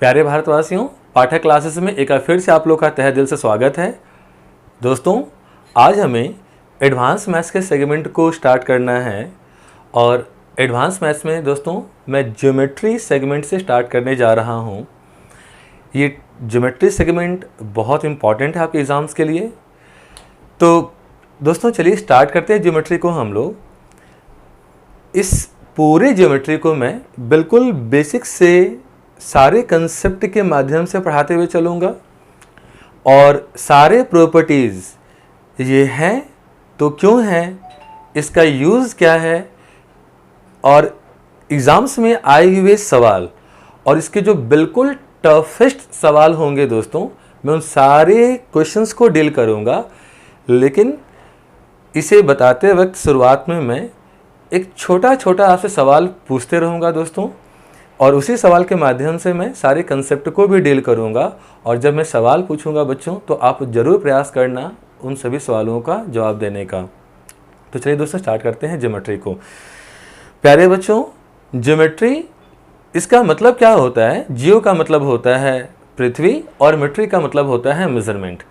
प्यारे भारतवासियों, पाठक क्लासेस में एक बार फिर से आप लोग का तहे दिल से स्वागत है। दोस्तों, आज हमें एडवांस मैथ्स के सेगमेंट को स्टार्ट करना है और एडवांस मैथ्स में दोस्तों मैं ज्योमेट्री सेगमेंट से स्टार्ट करने जा रहा हूँ। ये ज्योमेट्री सेगमेंट बहुत इम्पॉर्टेंट है आपके एग्ज़ाम्स के लिए। तो दोस्तों चलिए स्टार्ट करते हैं ज्योमेट्री को। हम लोग इस पूरे ज्योमेट्री को मैं बिल्कुल बेसिक से सारे कंसेप्ट के माध्यम से पढ़ाते हुए चलूँगा और सारे प्रॉपर्टीज़ ये हैं तो क्यों हैं, इसका यूज़ क्या है और एग्ज़ाम्स में आए हुए सवाल और इसके जो बिल्कुल टफेस्ट सवाल होंगे दोस्तों, मैं उन सारे क्वेश्चंस को डील करूँगा। लेकिन इसे बताते वक्त शुरुआत में मैं एक छोटा छोटा आपसे सवाल पूछते रहूँगा दोस्तों, और उसी सवाल के माध्यम से मैं सारे कंसेप्ट को भी डील करूँगा। और जब मैं सवाल पूछूंगा बच्चों तो आप ज़रूर प्रयास करना उन सभी सवालों का जवाब देने का। तो चलिए दोस्तों स्टार्ट करते हैं ज्योमेट्री को। प्यारे बच्चों, ज्योमेट्री इसका मतलब क्या होता है? जियो का मतलब होता है पृथ्वी और मेट्री का मतलब होता है मेजरमेंट।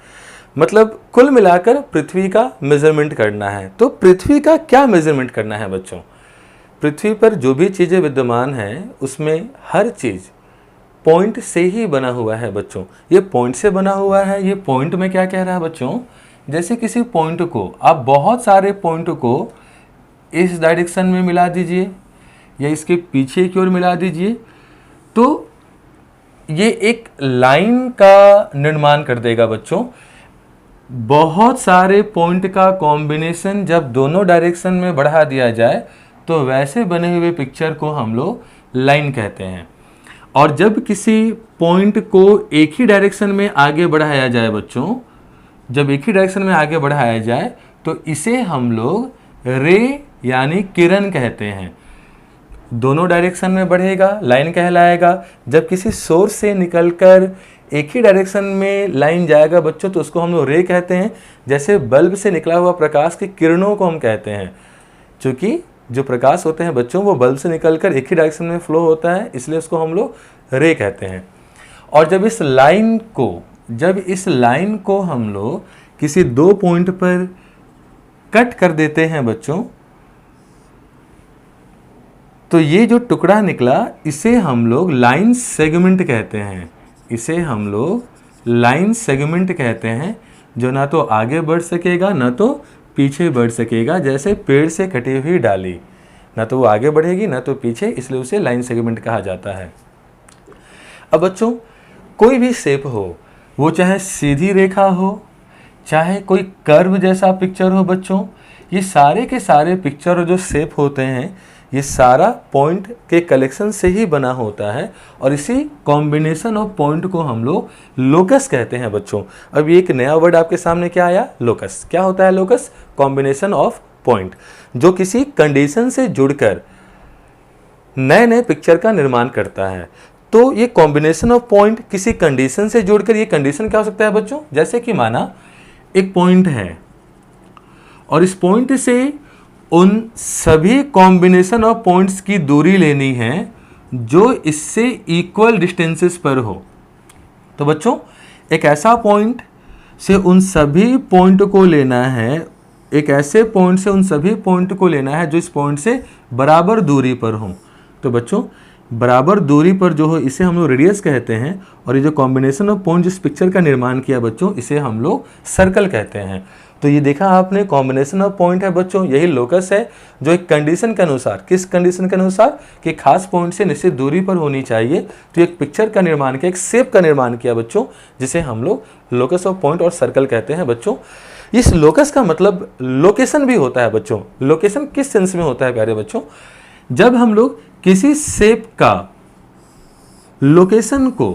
मतलब कुल मिलाकर पृथ्वी का मेजरमेंट करना है। तो पृथ्वी का क्या मेजरमेंट करना है बच्चों? पृथ्वी पर जो भी चीज़ें विद्यमान हैं उसमें हर चीज़ पॉइंट से ही बना हुआ है बच्चों। ये पॉइंट से बना हुआ है। ये पॉइंट में क्या कह रहा है बच्चों? जैसे किसी पॉइंट को आप बहुत सारे पॉइंट को इस डायरेक्शन में मिला दीजिए या इसके पीछे की ओर मिला दीजिए तो ये एक लाइन का निर्माण कर देगा बच्चों। बहुत सारे पॉइंट का कॉम्बिनेशन जब दोनों डायरेक्शन में बढ़ा दिया जाए तो वैसे बने हुए पिक्चर को हम लोग लाइन कहते हैं। और जब किसी पॉइंट को एक ही डायरेक्शन में आगे बढ़ाया जाए बच्चों, जब एक ही डायरेक्शन में आगे बढ़ाया जाए तो इसे हम लोग रे यानी किरण कहते हैं। दोनों डायरेक्शन में बढ़ेगा, लाइन कहलाएगा। जब किसी सोर्स से निकलकर एक ही डायरेक्शन में लाइन जाएगा बच्चों तो उसको हम लोग रे कहते हैं। जैसे बल्ब से निकला हुआ प्रकाश की किरणों को हम कहते हैं, क्योंकि जो प्रकाश होते हैं बच्चों वो बल्ब से निकलकर एक ही डायरेक्शन में फ्लो होता है, इसलिए उसको हम लोग रे कहते हैं। और जब इस लाइन को हम लोग किसी दो पॉइंट पर कट कर देते हैं बच्चों तो ये जो टुकड़ा निकला इसे हम लोग लाइन सेगमेंट कहते हैं। इसे हम लोग लाइन सेगमेंट कहते हैं, जो ना तो आगे बढ़ सकेगा ना तो पीछे बढ़ सकेगा। जैसे पेड़ से कटी हुई डाली, ना तो वो आगे बढ़ेगी ना तो पीछे, इसलिए उसे लाइन सेगमेंट कहा जाता है। अब बच्चों कोई भी शेप हो, वो चाहे सीधी रेखा हो चाहे कोई कर्व जैसा पिक्चर हो बच्चों, ये सारे के सारे पिक्चर और जो शेप होते हैं ये सारा पॉइंट के कलेक्शन से ही बना होता है। और इसी कॉम्बिनेशन ऑफ पॉइंट को हम लोग लोकस कहते हैं बच्चों। अब ये एक नया वर्ड आपके सामने क्या आया? लोकस। क्या होता है लोकस? कॉम्बिनेशन ऑफ पॉइंट, जो किसी कंडीशन से जुड़कर नए नए पिक्चर का निर्माण करता है। तो ये कॉम्बिनेशन ऑफ पॉइंट किसी कंडीशन से जुड़कर, ये कंडीशन क्या हो सकता है बच्चों? जैसे कि माना एक पॉइंट है और इस पॉइंट से उन सभी कॉम्बिनेशन ऑफ पॉइंट्स की दूरी लेनी है जो इससे इक्वल डिस्टेंसेस पर हो। तो बच्चों एक ऐसा पॉइंट से उन सभी पॉइंट को लेना है, एक ऐसे पॉइंट से उन सभी पॉइंट को लेना है जो इस पॉइंट से बराबर दूरी पर हो। तो बच्चों बराबर दूरी पर जो हो इसे हम लोग रेडियस कहते हैं। और ये जो कॉम्बिनेशन ऑफ पॉइंट जिस पिक्चर का निर्माण किया बच्चों, इसे हम लोग सर्कल कहते हैं। तो ये देखा आपने, कॉम्बिनेशन ऑफ पॉइंट है बच्चों, यही लोकस है जो एक कंडीशन के अनुसार, किस कंडीशन के अनुसार कि खास पॉइंट से निश्चित दूरी पर होनी चाहिए, तो एक पिक्चर का निर्माण किया, एक शेप का निर्माण किया बच्चों, जिसे हम लोग लोकस ऑफ पॉइंट और सर्कल कहते हैं बच्चों। इस लोकस का मतलब लोकेशन भी होता है बच्चों। लोकेशन किस सेंस में होता है प्यारे बच्चों? जब हम लोग किसी शेप का लोकेशन को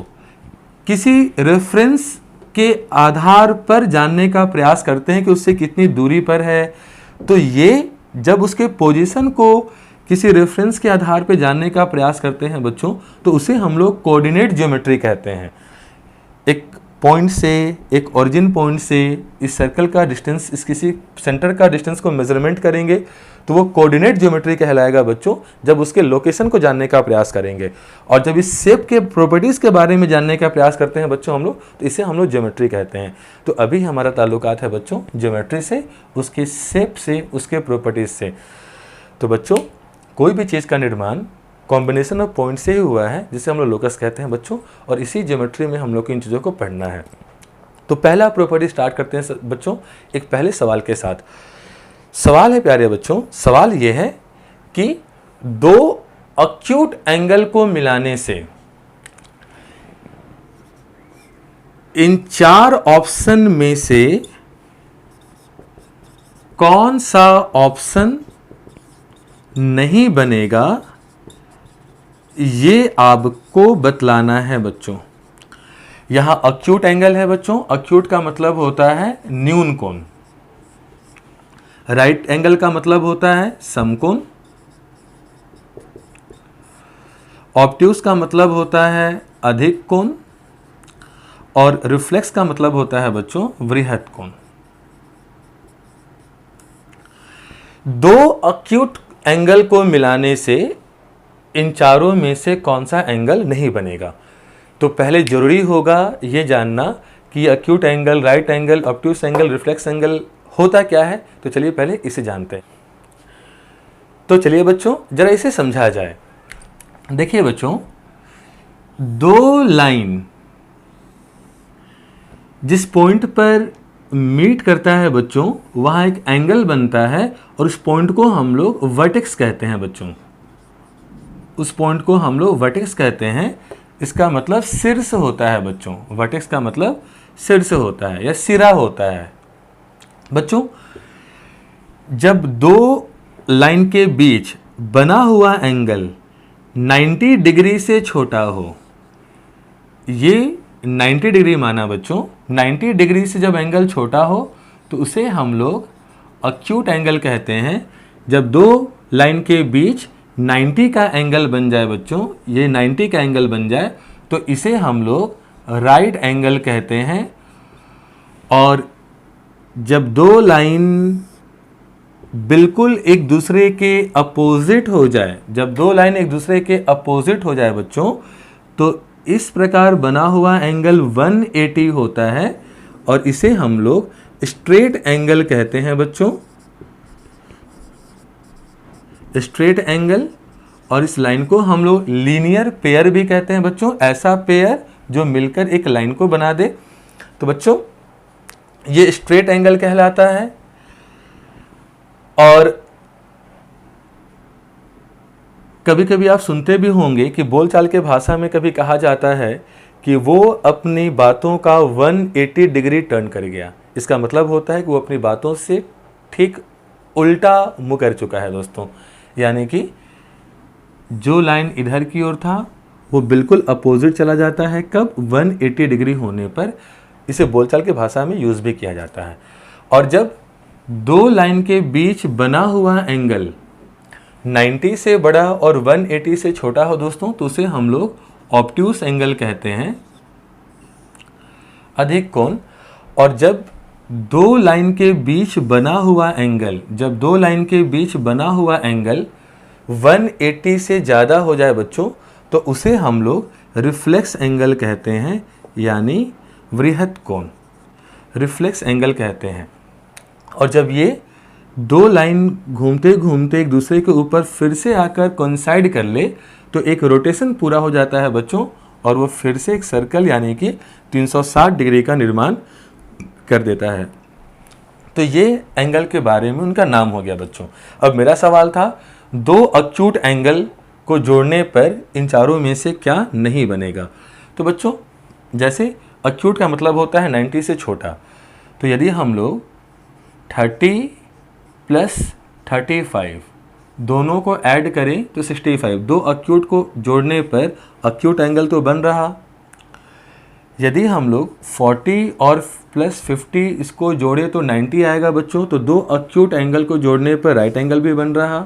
किसी रेफरेंस के आधार पर जानने का प्रयास करते हैं कि उससे कितनी दूरी पर है, तो ये जब उसके पोजीशन को किसी रेफरेंस के आधार पर जानने का प्रयास करते हैं बच्चों तो उसे हम लोग कोऑर्डिनेट ज्योमेट्री कहते हैं। एक पॉइंट से, एक ओरिजिन पॉइंट से इस सर्कल का डिस्टेंस, इस किसी सेंटर का डिस्टेंस को मेजरमेंट करेंगे तो वो कोऑर्डिनेट ज्योमेट्री कहलाएगा बच्चों, जब उसके लोकेशन को जानने का प्रयास करेंगे। और जब इस शेप के प्रॉपर्टीज़ के बारे में जानने का प्रयास करते हैं बच्चों हम लोग, तो इसे हम लोग ज्योमेट्री कहते हैं। तो अभी हमारा ताल्लुकात है बच्चों ज्योमेट्री से, उसके शेप से, उसके प्रॉपर्टीज़ से। तो बच्चों कोई भी चीज़ का निर्माण कॉम्बिनेशन ऑफ पॉइंट से ही हुआ है, जिसे हम लोग लोकस कहते हैं बच्चों, और इसी ज्योमेट्री में हम लोग को इन चीज़ों को पढ़ना है। तो पहला प्रॉपर्टी स्टार्ट करते हैं बच्चों एक पहले सवाल के साथ। सवाल है प्यारे बच्चों, सवाल ये है कि दो अक्यूट एंगल को मिलाने से इन 4 ऑप्शन में से कौन सा ऑप्शन नहीं बनेगा, ये आपको बतलाना है बच्चों। यहां अक्यूट एंगल है बच्चों, अक्यूट का मतलब होता है न्यून कोण, राइट एंगल का मतलब होता है समकोण, ऑब्ट्यूस का मतलब होता है अधिक कोण, और रिफ्लेक्स का मतलब होता है बच्चों वृहत कोण। दो अक्यूट एंगल को मिलाने से इन चारों में से कौन सा एंगल नहीं बनेगा। तो पहले जरूरी होगा ये जानना कि acute angle, right angle, obtuse angle, reflex angle होता क्या है। तो चलिए पहले इसे जानते हैं। तो चलिए बच्चों जरा इसे समझा जाए। देखिए बच्चों, दो लाइन जिस पॉइंट पर मीट करता है बच्चों, वहां एक एंगल बनता है और उस पॉइंट को हम लोग वर्टेक्स कहते हैं बच्चों। उस पॉइंट को हम लोग वर्टेक्स कहते हैं। इसका मतलब शीर्ष होता है बच्चों। वर्टेक्स का मतलब शीर्ष होता है या सिरा होता है बच्चों। जब दो लाइन के बीच बना हुआ एंगल 90 डिग्री से छोटा हो, ये 90 डिग्री माना बच्चों, 90 डिग्री से जब एंगल छोटा हो तो उसे हम लोग अक्यूट एंगल कहते हैं। जब दो लाइन के बीच 90 का एंगल बन जाए बच्चों, ये 90 का एंगल बन जाए तो इसे हम लोग राइट एंगल कहते हैं। और जब दो लाइन बिल्कुल एक दूसरे के अपोजिट हो जाए, जब दो लाइन एक दूसरे के अपोजिट हो जाए बच्चों, तो इस प्रकार बना हुआ एंगल 180 होता है और इसे हम लोग स्ट्रेट एंगल कहते हैं बच्चों। Straight angle. और इस लाइन को हम लोग लीनियर पेयर भी कहते हैं बच्चों। ऐसा पेयर जो मिलकर एक लाइन को बना दे। तो बच्चों ये स्ट्रेट एंगल कहलाता है। और कभी कभी आप सुनते भी होंगे कि बोलचाल के भाषा में कभी कहा जाता है कि वो अपनी बातों का 180 डिग्री टर्न कर गया। इसका मतलब होता है कि वो अपनी बातों से ठीक उल्टा मुंह कर चुका है दोस्तों। यानी कि जो लाइन इधर की ओर था वो बिल्कुल अपोजिट चला जाता है। कब? 180 डिग्री होने पर। इसे बोलचाल की भाषा में यूज़ भी किया जाता है। और जब दो लाइन के बीच बना हुआ एंगल 90 से बड़ा और 180 से छोटा हो दोस्तों, तो उसे हम लोग ऑब्ट्यूस एंगल कहते हैं, अधिक कोण। और जब दो लाइन के बीच बना हुआ एंगल, जब दो लाइन के बीच बना हुआ एंगल 180 से ज़्यादा हो जाए बच्चों, तो उसे हम लोग रिफ्लेक्स एंगल कहते हैं, यानी वृहत कोण, रिफ्लेक्स एंगल कहते हैं। और जब ये दो लाइन घूमते घूमते एक दूसरे के ऊपर फिर से आकर कोइंसाइड कर ले, तो एक रोटेशन पूरा हो जाता है बच्चों, और वो फिर से एक सर्कल यानी कि 360 डिग्री का निर्माण कर देता है। तो ये एंगल के बारे में उनका नाम हो गया बच्चों। अब मेरा सवाल था, दो अक्यूट एंगल को जोड़ने पर इन चारों में से क्या नहीं बनेगा। तो बच्चों जैसे अक्यूट का मतलब होता है 90 से छोटा, तो यदि हम लोग 30 प्लस 35 दोनों को ऐड करें तो 65, दो अक्यूट को जोड़ने पर अक्यूट एंगल तो बन रहा। यदि हम लोग 40 और प्लस 50 इसको जोड़े तो 90 आएगा बच्चों। तो दो अक्यूट एंगल को जोड़ने पर राइट एंगल भी बन रहा।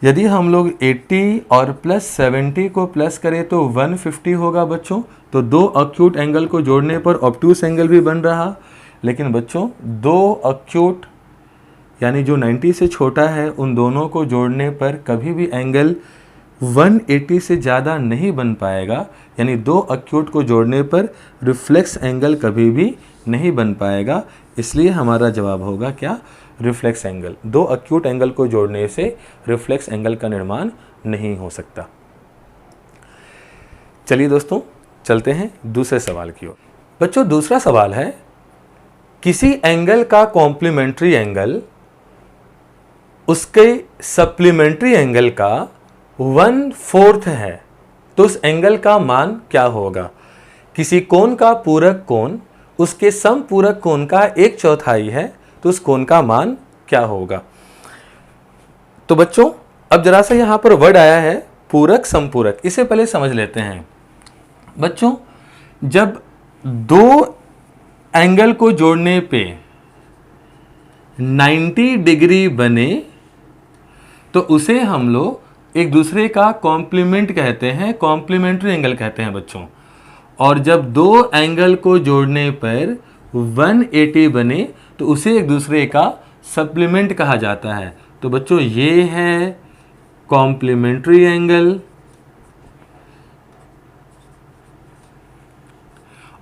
यदि हम लोग 80 और प्लस 70 को प्लस करें तो 150 होगा बच्चों। तो दो अक्यूट एंगल को जोड़ने पर ऑब्ट्यूस एंगल भी बन रहा। लेकिन बच्चों दो अक्यूट यानी जो 90 से छोटा है उन दोनों को जोड़ने पर कभी भी एंगल 180 से ज़्यादा नहीं बन पाएगा, यानी दो एक्यूट को जोड़ने पर रिफ्लेक्स एंगल कभी भी नहीं बन पाएगा। इसलिए हमारा जवाब होगा क्या? Reflex angle. दो एक्यूट एंगल को जोड़ने से रिफ्लेक्स एंगल का निर्माण नहीं हो सकता। चलिए दोस्तों, चलते हैं दूसरे सवाल की ओर। बच्चों, दूसरा सवाल है, किसी एंगल का कॉम्प्लीमेंट्री एंगल उसके सप्लीमेंट्री एंगल का 1/4 है, तो उस एंगल का मान क्या होगा? किसी कोण का पूरक कोण उसके समपूरक कोण का 1/4 है, तो उस कोण का मान क्या होगा? तो बच्चों, अब जरा सा यहां पर वर्ड आया है पूरक समपूरक, इसे पहले समझ लेते हैं। बच्चों, जब दो एंगल को जोड़ने पे 90 डिग्री बने तो उसे हम लोग एक दूसरे का कॉम्प्लीमेंट कहते हैं, कॉम्प्लीमेंट्री एंगल कहते हैं बच्चों। और जब दो एंगल को जोड़ने पर 180 बने तो उसे एक दूसरे का सप्लीमेंट कहा जाता है। तो बच्चों, ये है कॉम्प्लीमेंट्री एंगल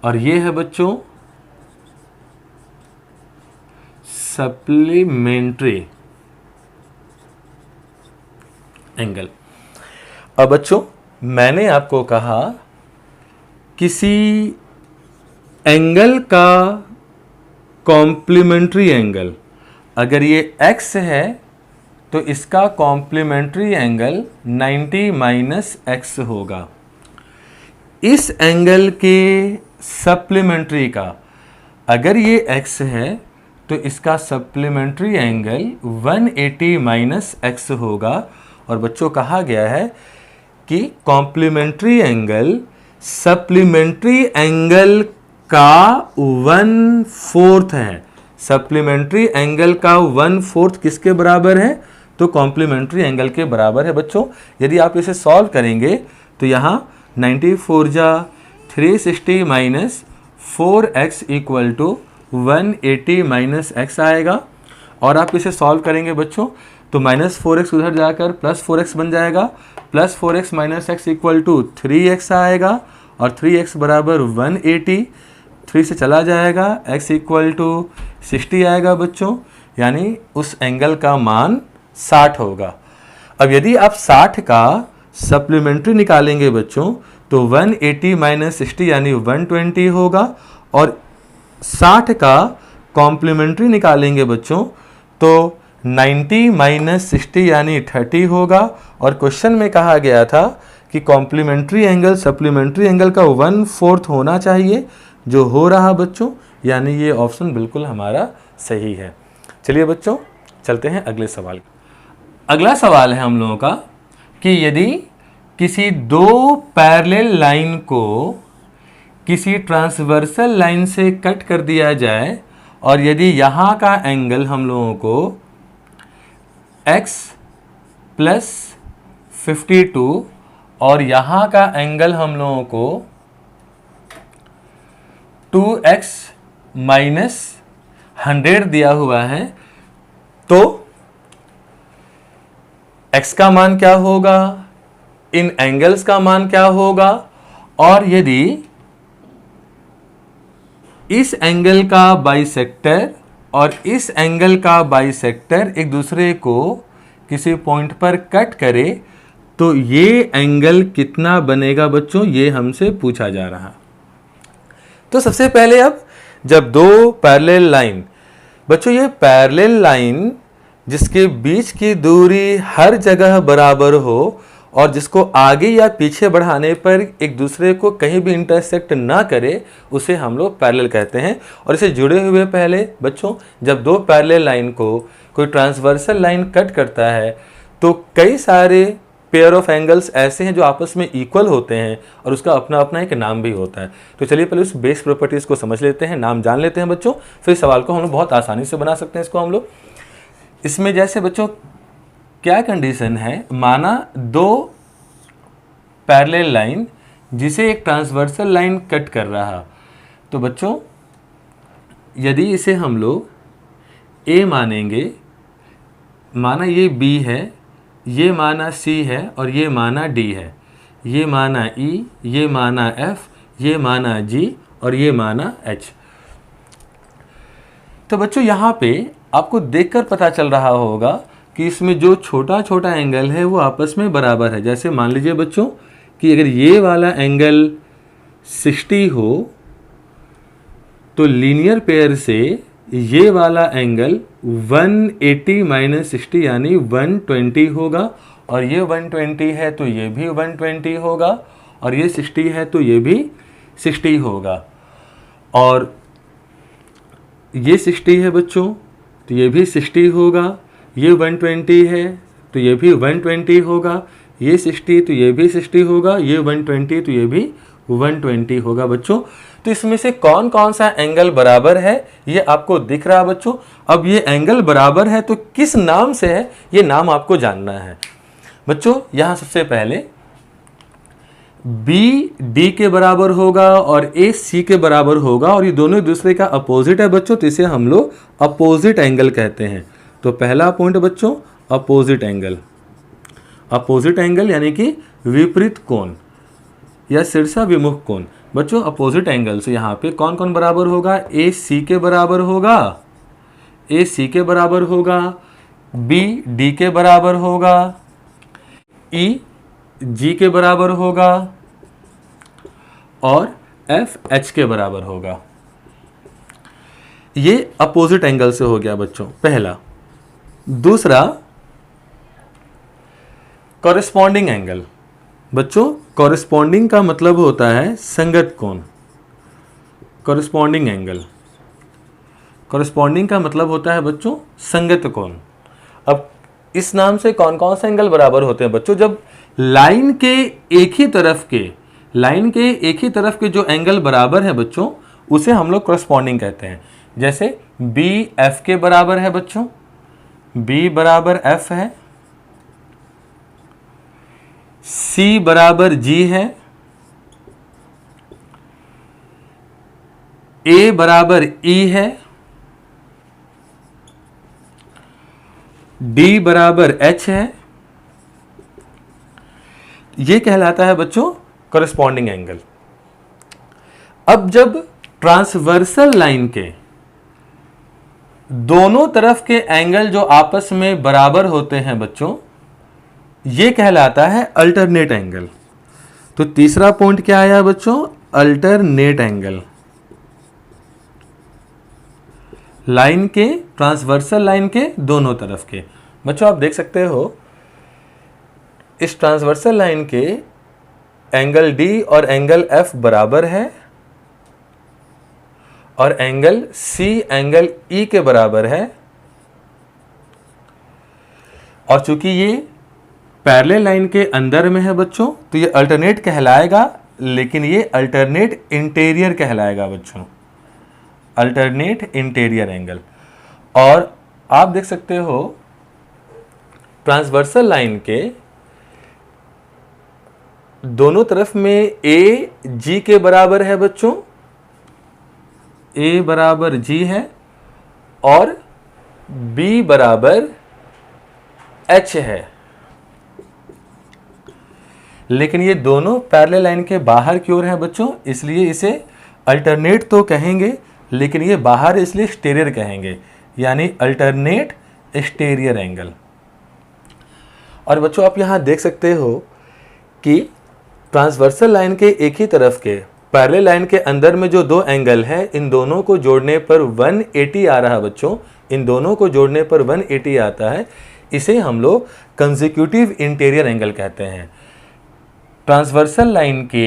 और ये है बच्चों सप्लीमेंट्री एंगल। अब बच्चों, मैंने आपको कहा किसी एंगल का कॉम्प्लीमेंट्री एंगल, अगर ये x है तो इसका कॉम्प्लीमेंट्री एंगल 90 - x होगा। इस एंगल के सप्लीमेंट्री का, अगर ये x है तो इसका सप्लीमेंट्री एंगल 180 - x होगा। और बच्चों, कहा गया है कि कॉम्प्लीमेंट्री एंगल सप्लीमेंट्री एंगल का 1/4 है। सप्लीमेंट्री एंगल का 1/4 किसके बराबर है? तो कॉम्प्लीमेंट्री एंगल के बराबर है बच्चों। यदि आप इसे सॉल्व करेंगे तो यहाँ 94 जा 360 - 4x = 180 - x आएगा। और आप इसे सॉल्व करेंगे बच्चों तो -4x उधर जाकर +4x बन जाएगा। +4x - x = 3x आएगा और 3x बराबर 180, 3 से चला जाएगा, x = 60 आएगा बच्चों। यानी उस एंगल का मान 60 होगा। अब यदि आप 60 का सप्लीमेंट्री निकालेंगे बच्चों तो 180 - 60 यानी 120 होगा। और 60 का कॉम्प्लीमेंट्री निकालेंगे बच्चों तो 90 - 60 यानी 30 होगा। और क्वेश्चन में कहा गया था कि कॉम्प्लीमेंट्री एंगल सप्लीमेंट्री एंगल का 1/4 होना चाहिए, जो हो रहा बच्चों, यानी ये ऑप्शन बिल्कुल हमारा सही है। चलिए बच्चों, चलते हैं अगले सवाल। अगला सवाल है हम लोगों का कि यदि किसी दो पैरेलल लाइन को किसी ट्रांसवर्सल लाइन से कट कर दिया जाए और यदि यहाँ का एंगल हम लोगों को x + 52 और यहाँ का एंगल हम लोगों को 2x - 100 दिया हुआ है, तो x का मान क्या होगा, इन एंगल्स का मान क्या होगा? और यदि इस एंगल का बाइसेक्टर और इस एंगल का बाइसेक्टर एक दूसरे को किसी पॉइंट पर कट करे तो ये एंगल कितना बनेगा बच्चों, ये हमसे पूछा जा रहा। तो सबसे पहले, अब जब दो पैरेलल लाइन, बच्चों ये पैरेलल लाइन जिसके बीच की दूरी हर जगह बराबर हो और जिसको आगे या पीछे बढ़ाने पर एक दूसरे को कहीं भी इंटरसेक्ट ना करे, उसे हम लोग पैरेलल कहते हैं। और इसे जुड़े हुए पहले बच्चों, जब दो पैरेलल लाइन को कोई ट्रांसवर्सल लाइन कट करता है तो कई सारे पेयर ऑफ एंगल्स ऐसे हैं जो आपस में इक्वल होते हैं और उसका अपना अपना एक नाम भी होता है। तो चलिए पहले उस बेस प्रॉपर्टीज़ को समझ लेते हैं, नाम जान लेते हैं बच्चों, फिर सवाल को हम लोग बहुत आसानी से बना सकते हैं। इसको हम लोग इसमें जैसे बच्चों क्या कंडीशन है, माना दो पैरेलल लाइन जिसे एक ट्रांसवर्सल लाइन कट कर रहा, तो बच्चों यदि इसे हम लोग A मानेंगे माना ये B है, ये माना C है और ये माना D है, ये माना E, ये माना F, ये माना G और ये माना H। तो बच्चों यहाँ पे आपको देखकर पता चल रहा होगा कि इसमें जो छोटा छोटा एंगल है वो आपस में बराबर है। जैसे मान लीजिए बच्चों कि अगर ये वाला एंगल 60 हो तो लीनियर पेयर से ये वाला एंगल 180 माइनस 60 यानी 120 होगा, और ये 120 है तो ये भी 120 होगा, और ये 60 है तो ये भी 60 होगा, और ये 60 है बच्चों तो ये भी 60 होगा, ये 120 है तो ये भी 120 होगा, ये 60 तो ये भी 60 होगा, ये 120 तो ये भी 120 होगा बच्चों। तो इसमें से कौन कौन सा एंगल बराबर है ये आपको दिख रहा है बच्चों। अब ये एंगल बराबर है तो किस नाम से है ये नाम आपको जानना है बच्चों। यहाँ सबसे पहले बी डी के बराबर होगा और ए सी के बराबर होगा, और ये दोनों एक दूसरे का अपोजिट है बच्चों, तो इसे हम लोग अपोजिट एंगल कहते हैं। तो पहला पॉइंट बच्चों अपोजिट एंगल। अपोजिट एंगल यानी कि विपरीत कोण या शीर्षा विमुख कोण। बच्चों अपोजिट एंगल से यहाँ पे कौन कौन बराबर होगा, ए सी के बराबर होगा, ए सी के बराबर होगा, बी डी के बराबर होगा, ई जी के बराबर होगा और एफ एच के बराबर होगा। ये अपोजिट एंगल से हो गया बच्चों पहला। दूसरा कॉरेस्पॉन्डिंग एंगल। बच्चों कॉरेस्पॉन्डिंग का मतलब होता है संगत कोण। कॉरेस्पॉन्डिंग एंगल, कॉरेस्पॉन्डिंग का मतलब होता है बच्चों संगत कोण। अब इस नाम से कौन कौन से एंगल बराबर होते हैं बच्चों, जब लाइन के एक ही तरफ के जो एंगल बराबर है बच्चों उसे हम लोग कॉरेस्पॉन्डिंग कहते हैं। जैसे बी एफ के बराबर है बच्चों, बी बराबर एफ है, सी बराबर जी है, ए बराबर ई है, डी बराबर एच है। ये कहलाता है बच्चों कॉरेस्पॉन्डिंग एंगल। अब जब ट्रांसवर्सल लाइन के दोनों तरफ के एंगल जो आपस में बराबर होते हैं बच्चों, ये कहलाता है अल्टरनेट एंगल। तो तीसरा पॉइंट क्या आया बच्चों, अल्टरनेट एंगल। लाइन के, ट्रांसवर्सल लाइन के दोनों तरफ के। बच्चों आप देख सकते हो इस ट्रांसवर्सल लाइन के एंगल डी और एंगल एफ बराबर है, और एंगल सी एंगल ई के बराबर है, और चूंकि ये पैरेलल लाइन के अंदर में है बच्चों तो ये अल्टरनेट कहलाएगा, लेकिन ये अल्टरनेट इंटीरियर कहलाएगा बच्चों, अल्टरनेट इंटीरियर एंगल। और आप देख सकते हो ट्रांसवर्सल लाइन के दोनों तरफ में ए जी के बराबर है बच्चों, ए बराबर जी है, और बी बराबर एच है। लेकिन ये दोनों पैरेलल लाइन के बाहर की ओर है बच्चों, इसलिए इसे अल्टरनेट तो कहेंगे लेकिन ये बाहर इसलिए स्टेरियर कहेंगे, यानी अल्टरनेट स्टेरियर एंगल। और बच्चों आप यहां देख सकते हो कि ट्रांसवर्सल लाइन के एक ही तरफ के पैरेलल लाइन के अंदर में जो दो एंगल है, इन दोनों को जोड़ने पर 180 आ रहा है बच्चों, इन दोनों को जोड़ने पर 180 आता है। इसे हम लोग कंसेक्यूटिव इंटीरियर एंगल कहते हैं। ट्रांसवर्सल लाइन के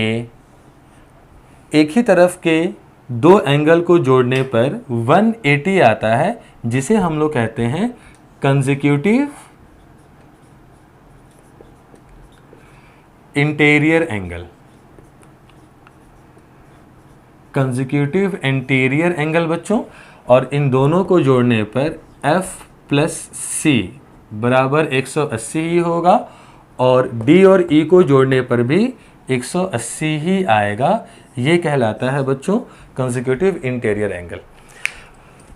एक ही तरफ के दो एंगल को जोड़ने पर 180 आता है, जिसे हम लोग कहते हैं consecutive interior angle. Consecutive interior angle बच्चों, और इन दोनों को जोड़ने पर F प्लस C बराबर 180 ही होगा, और D और E को जोड़ने पर भी 180 ही आएगा। ये कहलाता है बच्चों कंसेक्यूटिव इंटीरियर एंगल।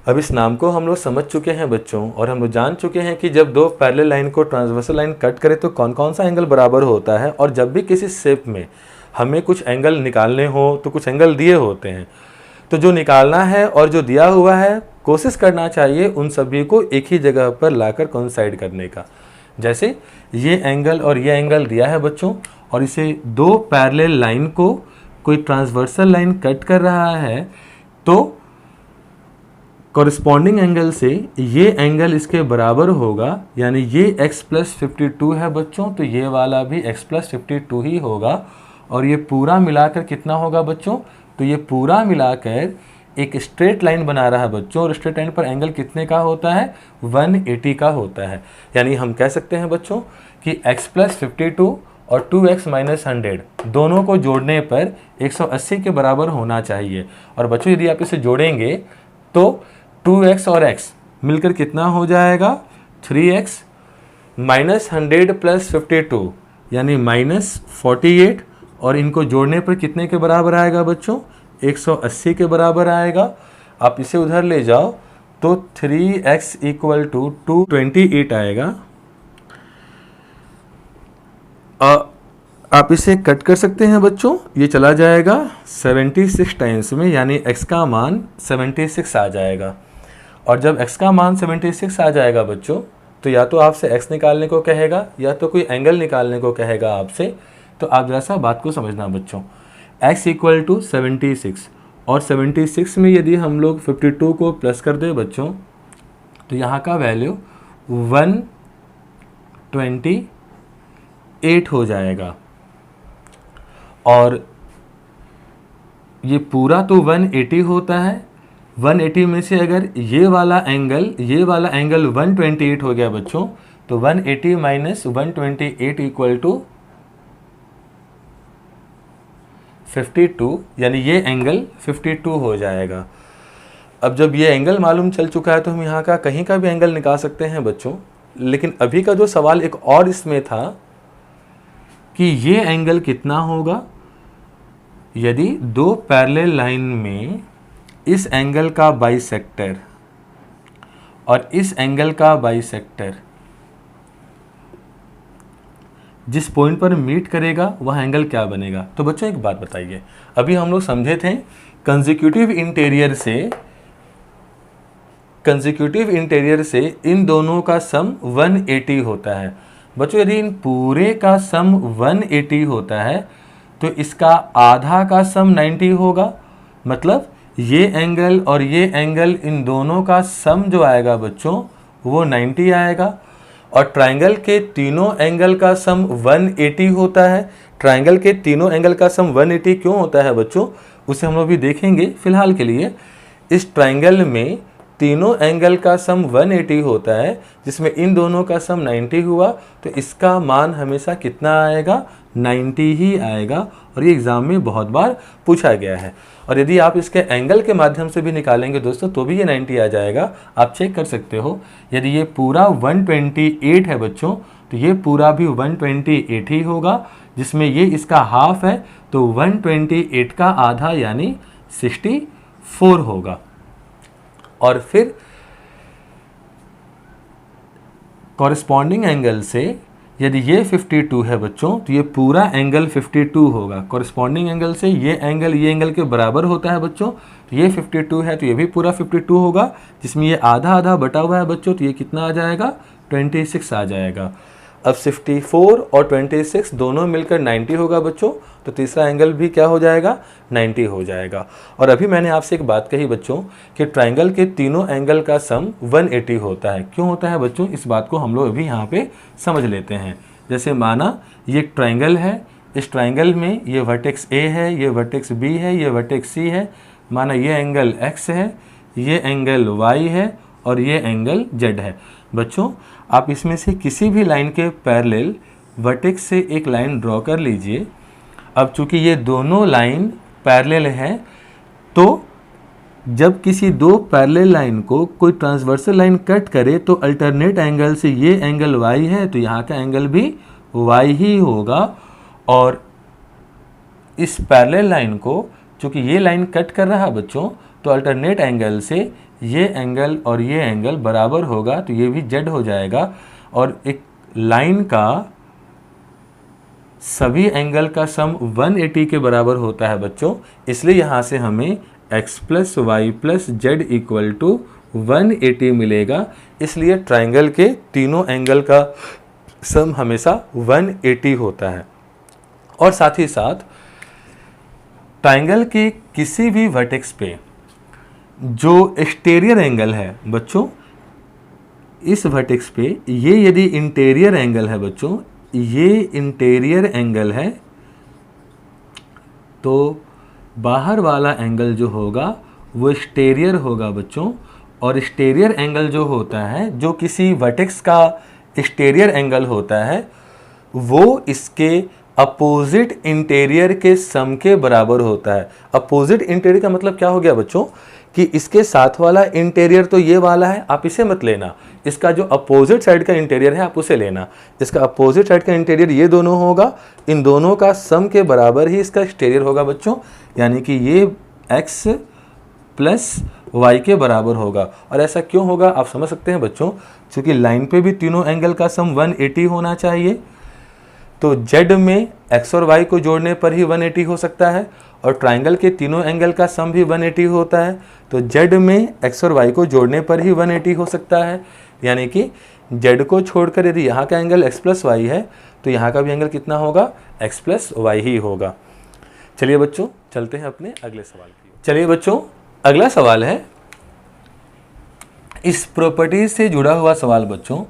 अब इस नाम को हम लोग समझ चुके हैं बच्चों, और हम लोग जान चुके हैं कि जब दो पैरेलल लाइन को ट्रांसवर्सल लाइन कट करे तो कौन कौन सा एंगल बराबर होता है। और जब भी किसी शेप में हमें कुछ एंगल निकालने हो तो कुछ एंगल दिए होते हैं, तो जो निकालना है और जो दिया हुआ है कोशिश करना चाहिए उन सभी को एक ही जगह पर लाकर कोइंसाइड करने का। जैसे ये एंगल और ये एंगल दिया है बच्चों, और इसे दो पैरेलल लाइन को कोई ट्रांसवर्सल लाइन कट कर रहा है, तो कॉरस्पॉन्डिंग एंगल से ये एंगल इसके बराबर होगा, यानी ये x + 52 है बच्चों, तो ये वाला भी x + 52 ही होगा। और ये पूरा मिलाकर कितना होगा बच्चों, तो ये पूरा मिलाकर एक स्ट्रेट लाइन बना रहा है बच्चों, और स्ट्रेट लाइन पर एंगल कितने का होता है, 180 का होता है। यानी हम कह सकते हैं बच्चों कि x + 52 और 2x - 100 दोनों को जोड़ने पर 180 के बराबर होना चाहिए। और बच्चों यदि आप इसे जोड़ेंगे तो 2x और x मिलकर कितना हो जाएगा, 3x - 100 + 52 यानी -48, और इनको जोड़ने पर कितने के बराबर आएगा बच्चों, 180 के बराबर आएगा। आप इसे उधर ले जाओ तो 3x = 228 आएगा। आप इसे कट कर सकते हैं बच्चों, ये चला जाएगा 76 टाइम्स में, यानी x का मान 76 आ जाएगा। और जब x का मान 76 आ जाएगा बच्चों, तो या तो आपसे x निकालने को कहेगा या तो कोई एंगल निकालने को कहेगा आपसे। तो आप जरा सा बात को समझना बच्चों, x = 76, और 76 में यदि हम लोग 52 को प्लस कर दें बच्चों, तो यहाँ का वैल्यू 128 हो जाएगा। और ये पूरा तो 180 होता है, 180 में से अगर ये वाला एंगल 128 हो गया बच्चों, तो 180 - 128 = 52, यानी ये एंगल 52 हो जाएगा। अब जब ये एंगल मालूम चल चुका है तो हम यहाँ का कहीं का भी एंगल निकाल सकते हैं बच्चों। लेकिन अभी का जो सवाल एक और इसमें था कि ये एंगल कितना होगा यदि दो पैरेलल लाइन में इस एंगल का बाइसेक्टर और इस एंगल का बाइसेक्टर जिस पॉइंट पर मीट करेगा वह एंगल क्या बनेगा। तो बच्चों एक बात बताइए, अभी हम लोग समझे थे कंसेक्यूटिव इंटीरियर से इन दोनों का सम 180 होता है। बच्चों यदि इन पूरे का सम 180 होता है तो इसका आधा का सम 90 होगा। मतलब ये एंगल और ये एंगल, इन दोनों का सम जो आएगा बच्चों वो 90 आएगा। और ट्रायंगल के तीनों एंगल का सम 180 होता है। ट्रायंगल के तीनों एंगल का सम 180 क्यों होता है बच्चों, उसे हम लोग भी देखेंगे। फिलहाल के लिए इस ट्रायंगल में तीनों एंगल का सम 180 होता है, जिसमें इन दोनों का सम 90 हुआ, तो इसका मान हमेशा कितना आएगा, 90 ही आएगा। और ये एग्ज़ाम में बहुत बार पूछा गया है। और यदि आप इसके एंगल के माध्यम से भी निकालेंगे दोस्तों तो भी ये 90 आ जाएगा। आप चेक कर सकते हो, यदि ये पूरा 128 है बच्चों, तो ये पूरा भी 128 ही होगा, जिसमें ये इसका हाफ है, तो 128 का आधा यानी 64 होगा। और फिर कॉरस्पॉन्डिंग एंगल से यदि ये 52 है बच्चों, तो ये पूरा एंगल 52 होगा। कॉरस्पॉन्डिंग एंगल से ये एंगल के बराबर होता है बच्चों, तो ये 52 है तो ये भी पूरा 52 होगा, जिसमें ये आधा आधा बटा हुआ है बच्चों, तो ये कितना आ जाएगा, 26 आ जाएगा। अब 64 और 26 दोनों मिलकर 90 होगा बच्चों, तो तीसरा एंगल भी क्या हो जाएगा, 90 हो जाएगा। और अभी मैंने आपसे एक बात कही बच्चों कि ट्रायंगल के तीनों एंगल का सम 180 होता है। क्यों होता है बच्चों, इस बात को हम लोग अभी यहाँ पे समझ लेते हैं। जैसे माना ये एक ट्रायंगल है, इस ट्रायंगल में ये वर्टेक्स A है, ये वर्टेक्स B है, ये वर्टेक्स C है। माना ये एंगल X है, ये एंगल Y है और ये एंगल Z है। बच्चों आप इसमें से किसी भी लाइन के पैरेलल वर्टेक्स से एक लाइन ड्रॉ कर लीजिए। अब चूंकि ये दोनों लाइन पैरेलल हैं, तो जब किसी दो पैरेलल लाइन को कोई ट्रांसवर्सल लाइन कट करे तो अल्टरनेट एंगल से ये एंगल y है, तो यहाँ का एंगल भी y ही होगा। और इस पैरेलल लाइन को चूंकि ये लाइन कट कर रहा है बच्चों, तो अल्टरनेट एंगल से ये एंगल और ये एंगल बराबर होगा तो ये भी जेड हो जाएगा, और एक लाइन का सभी एंगल का सम 180 के बराबर होता है बच्चों। इसलिए यहाँ से हमें x plus y plus z equal to 180 मिलेगा। इसलिए ट्राइंगल के तीनों एंगल का सम हमेशा 180 होता है। और साथ ही साथ ट्राइंगल के किसी भी वर्टेक्स पे जो एक्सटीरियर एंगल है बच्चों, इस वर्टेक्स पे ये यदि इंटीरियर एंगल है बच्चों, ये इंटीरियर एंगल है, तो बाहर वाला एंगल जो होगा वो एक्सटीरियर होगा बच्चों। और एक्सटीरियर एंगल जो होता है, जो किसी वर्टेक्स का एक्सटीरियर एंगल होता है, वो इसके अपोजिट इंटीरियर के सम के बराबर होता है। अपोजिट इंटीरियर का मतलब क्या हो गया बच्चों, कि इसके साथ वाला इंटीरियर तो ये वाला है, आप इसे मत लेना, इसका जो अपोजिट साइड का इंटीरियर है आप उसे लेना। इसका अपोजिट साइड का इंटीरियर ये दोनों होगा, इन दोनों का सम के बराबर ही इसका एक्सटीरियर होगा बच्चों, यानी कि ये x प्लस वाई के बराबर होगा। और ऐसा क्यों होगा आप समझ सकते हैं बच्चों, क्योंकि लाइन पे भी तीनों एंगल का सम 180 होना चाहिए, तो z में x और y को जोड़ने पर ही 180 हो सकता है, और ट्राइंगल के तीनों एंगल का सम भी 180 होता है, तो z में x और y को जोड़ने पर ही 180 हो सकता है। यानी कि z को छोड़कर यदि यहाँ का एंगल x प्लस वाई है तो यहाँ का भी एंगल कितना होगा, x प्लस वाई ही होगा। चलिए बच्चों चलते हैं अपने अगले सवाल की। चलिए बच्चों अगला सवाल है इस प्रॉपर्टी से जुड़ा हुआ सवाल बच्चों।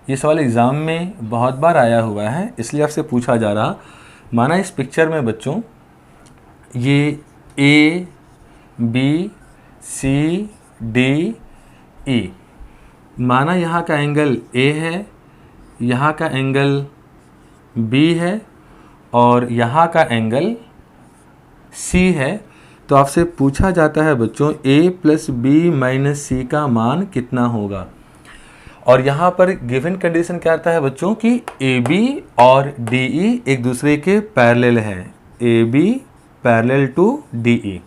ये सवाल एग्ज़ाम में बहुत बार आया हुआ है, इसलिए आपसे पूछा जा रहा। माना इस पिक्चर में बच्चों ये A, B, C, D, E, माना यहाँ का एंगल A है, यहाँ का एंगल B है और यहाँ का एंगल C है। तो आपसे पूछा जाता है बच्चों A plus B minus C का मान कितना होगा। और यहाँ पर गिवन कंडीशन क्या आता है बच्चों कि AB और DE एक दूसरे के पैरेलल हैं, AB पैरेलल टू DE।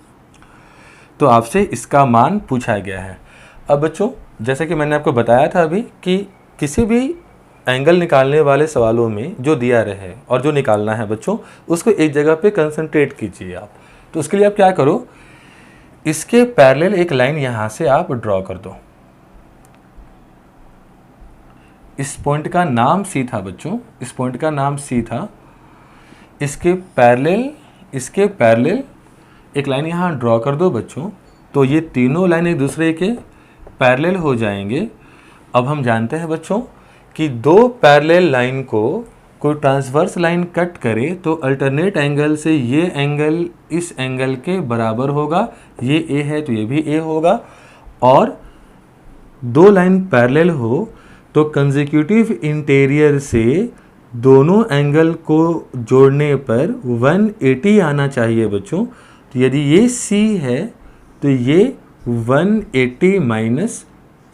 तो आपसे इसका मान पूछा गया है। अब बच्चों जैसे कि मैंने आपको बताया था अभी कि किसी भी एंगल निकालने वाले सवालों में जो दिया रहे और जो निकालना है बच्चों, उसको एक जगह पे कंसंट्रेट कीजिए आप। तो उसके लिए आप क्या करो, इसके पैरेलल एक लाइन यहाँ से आप ड्रॉ कर दो। इस पॉइंट का नाम C था बच्चों, इस पॉइंट का नाम C था। इसके पैरेलल एक लाइन यहाँ ड्रॉ कर दो बच्चों। तो ये तीनों लाइन एक दूसरे के पैरेलल हो जाएंगे। अब हम जानते हैं बच्चों कि दो पैरेलल लाइन को कोई ट्रांसवर्स लाइन कट करे तो अल्टरनेट एंगल से ये एंगल इस एंगल के बराबर होगा। ये A है तो ये भी A होगा। और दो लाइन पैरेलल हो तो कंसेक्यूटिव इंटीरियर से दोनों एंगल को जोड़ने पर 180 आना चाहिए बच्चों। तो यदि ये C है तो ये 180 माइनस